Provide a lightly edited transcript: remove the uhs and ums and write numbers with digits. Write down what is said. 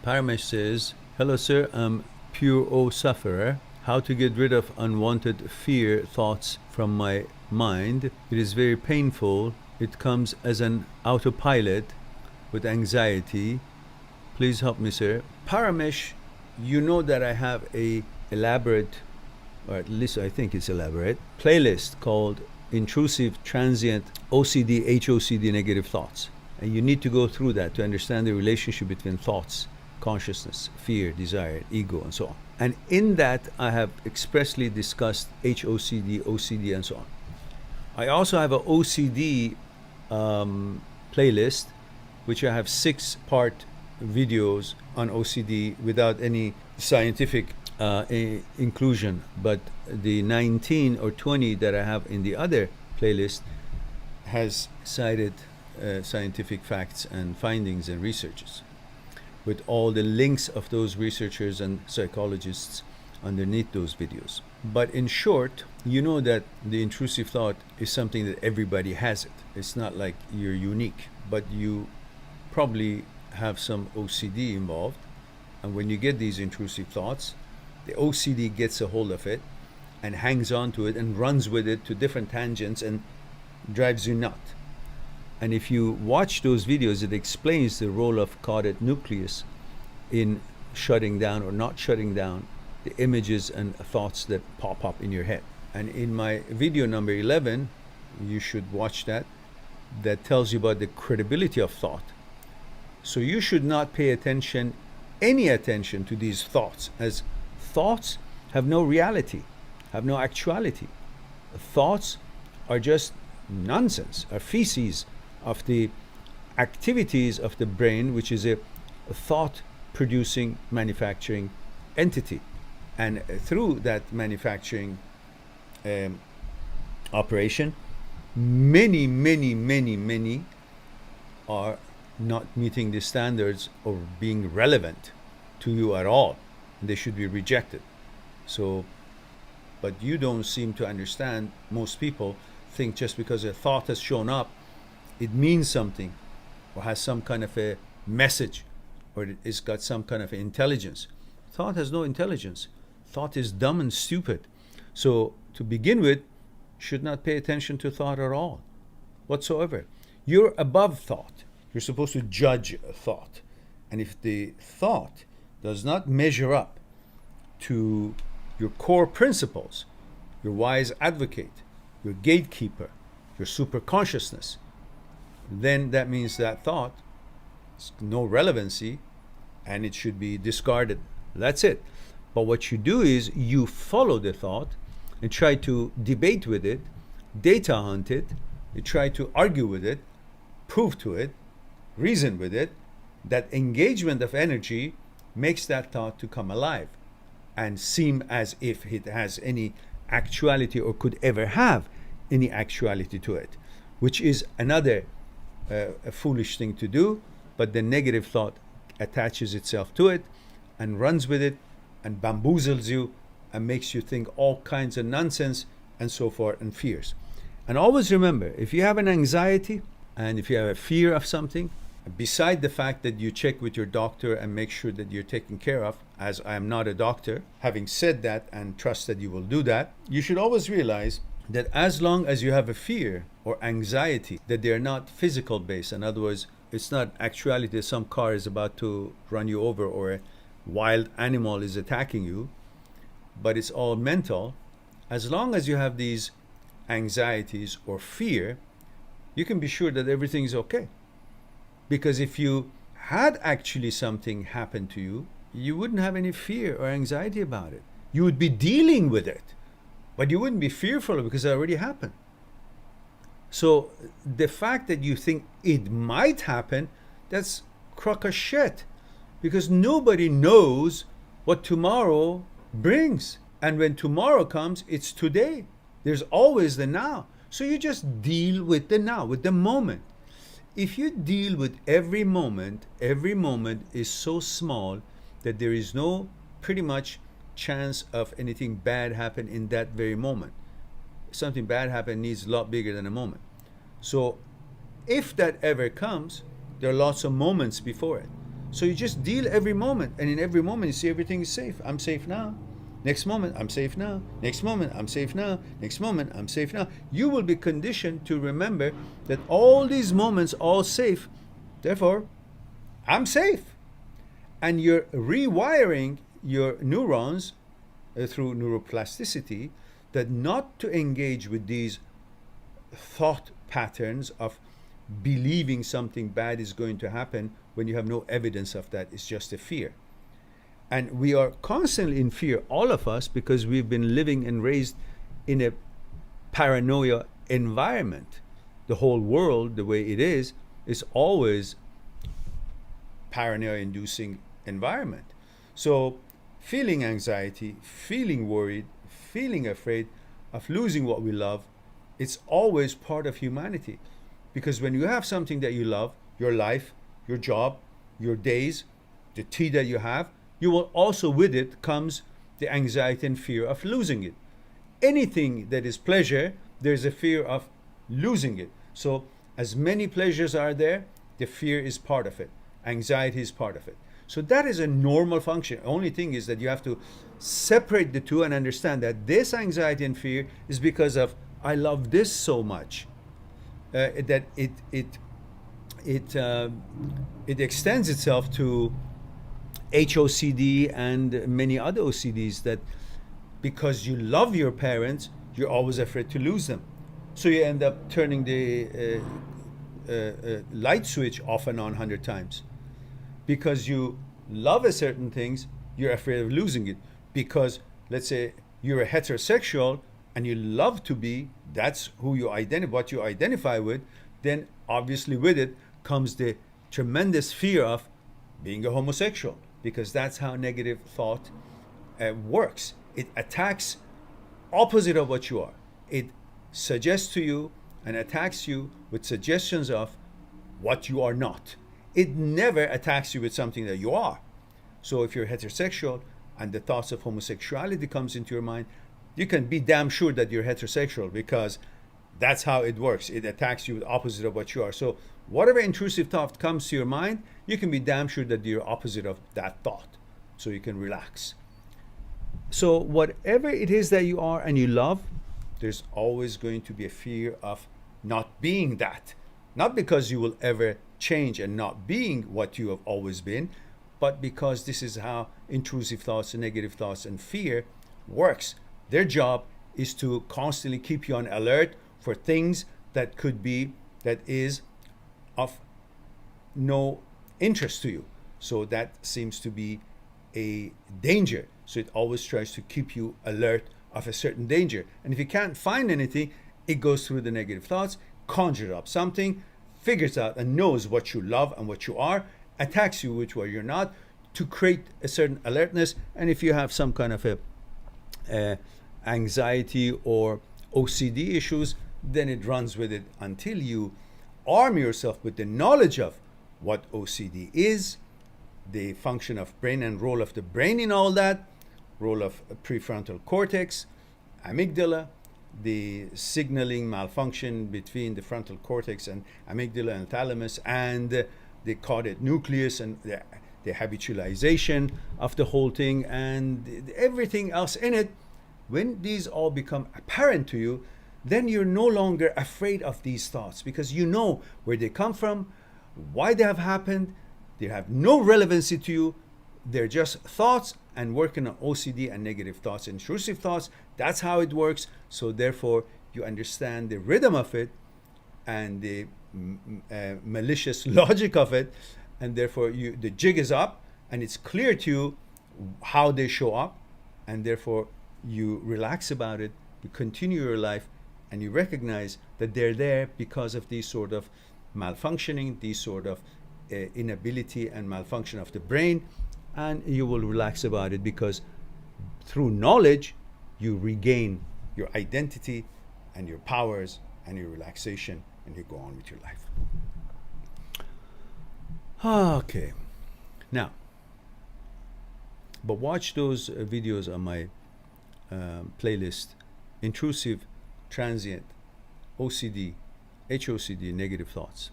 Paramesh says, hello sir, I'm pure O sufferer. How to get rid of unwanted fear thoughts from my mind. It is very painful. It comes as an autopilot with anxiety. Please help me, sir. Paramesh, you know that I have a elaborate, or at least I think it's elaborate, playlist called Intrusive Transient OCD, HOCD Negative Thoughts. And you need to go through that to understand the relationship between thoughts, consciousness, fear, desire, ego, and so on. And in that, I have expressly discussed HOCD, OCD, and so on. I also have an OCD playlist, which I have 6-part videos on OCD without any scientific inclusion. But the 19 or 20 that I have in the other playlist has cited scientific facts and findings and researches, with all the links of those researchers and psychologists underneath those videos. But in short, you know that the intrusive thought is something that everybody has it. It's not like you're unique, but you probably have some OCD involved. And when you get these intrusive thoughts, the OCD gets a hold of it and hangs on to it and runs with it to different tangents and drives you nuts. And if you watch those videos, it explains the role of caudate nucleus in shutting down or not shutting down the images and thoughts that pop up in your head. And in my video number 11, you should watch that tells you about the credibility of thought. So you should not pay any attention to these thoughts, as thoughts have no reality, have no actuality. Thoughts are just nonsense, are feces of the activities of the brain, which is a thought-producing, manufacturing entity. And through that manufacturing operation, many are not meeting the standards of being relevant to you at all. They should be rejected. So, but you don't seem to understand. Most people think just because a thought has shown up, it means something or has some kind of a message or it's got some kind of intelligence. Thought has no intelligence. Thought is dumb and stupid. So to begin with, should not pay attention to thought at all whatsoever. You're above thought. You're supposed to judge a thought. And if the thought does not measure up to your core principles, your wise advocate, your gatekeeper, your super consciousness, then that means that thought has no relevancy and it should be discarded. That's it. But what you do is you follow the thought and try to debate with it, data hunt it, you try to argue with it, prove to it, reason with it. That engagement of energy makes that thought to come alive and seem as if it has any actuality or could ever have any actuality to it, which is another a foolish thing to do. But the negative thought attaches itself to it and runs with it and bamboozles you and makes you think all kinds of nonsense and so forth and fears. And always remember, if you have an anxiety and if you have a fear of something, beside the fact that you check with your doctor and make sure that you're taken care of, as I am not a doctor, having said that and trust that you will do that, you should always realize that as long as you have a fear or anxiety, that they're not physical based. In other words, it's not actuality that some car is about to run you over or a wild animal is attacking you, but it's all mental. As long as you have these anxieties or fear, you can be sure that everything is okay. Because if you had actually something happen to you, you wouldn't have any fear or anxiety about it. You would be dealing with it, but you wouldn't be fearful because it already happened. So the fact that you think it might happen, that's crock of shit, because nobody knows what tomorrow brings. And when tomorrow comes, it's today. There's always the now. So you just deal with the now, with the moment. If you deal with every moment is so small that there is no pretty much chance of anything bad happen in that very moment. Something bad happen needs a lot bigger than a moment. So if that ever comes, there are lots of moments before it. So you just deal every moment, and in every moment you see everything is safe. I'm safe now. Next moment, I'm safe now. Next moment, I'm safe now. Next moment, I'm safe now. You will be conditioned to remember that all these moments are all safe. Therefore, I'm safe. And you're rewiring your neurons through neuroplasticity that not to engage with these thought patterns of believing something bad is going to happen when you have no evidence of that. It's just a fear. And we are constantly in fear, all of us, because we've been living and raised in a paranoia environment. The whole world, the way it is always paranoia-inducing environment. So feeling anxiety, feeling worried, feeling afraid of losing what we love, it's always part of humanity. Because when you have something that you love, your life, your job, your days, the tea that you have, you will also, with it comes the anxiety and fear of losing it. Anything that is pleasure, there's a fear of losing it. So as many pleasures are there, the fear is part of it. Anxiety is part of it. So that is a normal function. Only thing is that you have to separate the two and understand that this anxiety and fear is because of I love this so much that it extends itself to HOCD and many other OCDs, that because you love your parents, you're always afraid to lose them. So you end up turning the light switch off and on 100 times. Because you love a certain things, you're afraid of losing it. Because let's say you're a heterosexual and you love to be, that's who you what you identify with, then obviously with it comes the tremendous fear of being a homosexual, because that's how negative thought works. It attacks opposite of what you are. It suggests to you and attacks you with suggestions of what you are not. It never attacks you with something that you are. So if you're heterosexual and the thoughts of homosexuality comes into your mind, you can be damn sure that you're heterosexual, because that's how it works. It attacks you with opposite of what you are. So whatever intrusive thought comes to your mind, you can be damn sure that you're opposite of that thought. So you can relax. So whatever it is that you are and you love, there's always going to be a fear of not being that. Not because you will ever change and not being what you have always been, but because this is how intrusive thoughts and negative thoughts and fear works. Their job is to constantly keep you on alert for things that could be, that is of no interest to you. So that seems to be a danger. So it always tries to keep you alert of a certain danger. And if you can't find anything, it goes through the negative thoughts, conjures up something, figures out and knows what you love and what you are, attacks you with what you're not, to create a certain alertness. And if you have some kind of a anxiety or OCD issues, then it runs with it until you arm yourself with the knowledge of what OCD is, the function of brain and role of the brain in all that, role of prefrontal cortex, amygdala, the signaling malfunction between the frontal cortex and amygdala and thalamus, and the caudate nucleus, and the habitualization of the whole thing, and everything else in it. When these all become apparent to you, then you're no longer afraid of these thoughts, because you know where they come from, why they have happened. They have no relevancy to you. They're just thoughts, and working on OCD and negative thoughts, intrusive thoughts. That's how it works. So therefore, you understand the rhythm of it and the malicious logic of it, and therefore the jig is up, and it's clear to you how they show up, and therefore you relax about it, you continue your life, and you recognize that they're there because of these sort of malfunctioning, these sort of inability and malfunction of the brain, and you will relax about it, because through knowledge you regain your identity and your powers and your relaxation, and you go on with your life. Okay, now, but watch those videos on my playlist: intrusive, transient, OCD, HOCD, negative thoughts.